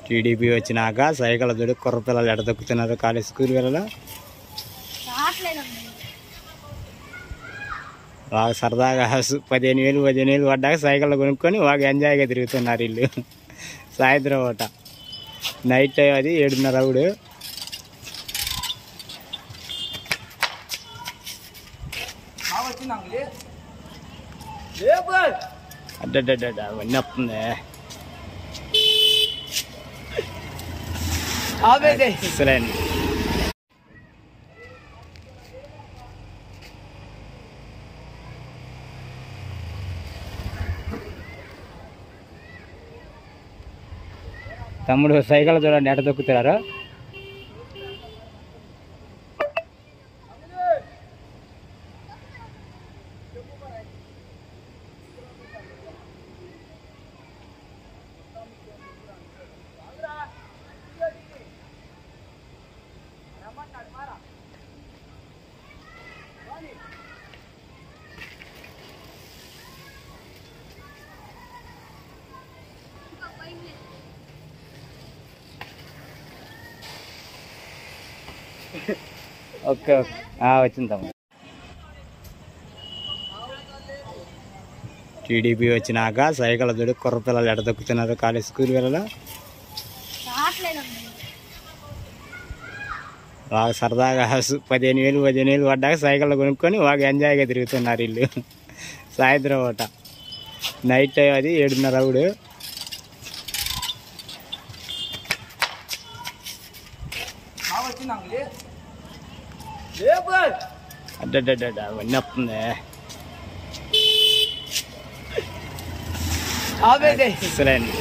TDP వచ్చినాక cycle చూడు కుర్ర పిల్లలు ఎడదొక్కుతున్నారు కాలేజ్ స్కూల్ పిల్లలు బాగా సరదాగా 15,000 పడ్డాక సైకిల్ కొనుక్కొని బాగా ఎంజాయ్గా తిరుగుతున్నారు వీళ్ళు. సాయంత్రం పూట నైట్ టైం అది 7:30 అవుడు. అడ్డడ్డ అవన్నీ వస్తుంది అసలేండి. తమ్ముడు సైకిల్ చూడండి ఎట దొక్కుతారు. ఓకే వచ్చింది తమ్ముడు. టీడీపీ వచ్చినాక సైకిల్ చూడు కుర్ర పిల్లలు ఎడదొక్కుతున్నారు కాలేజ్ స్కూల్ పిల్లలు బాగా సరదాగా 15,000 పడ్డాక సైకిల్ కొనుక్కొని బాగా ఎంజాయ్గా తిరుగుతున్నారు వీళ్ళు. సాయంత్రం పూట నైట్ టైం అది 7:30 అవుడు. అడ్డడ్డ అవన్నీ వస్తుంది అసలేండి.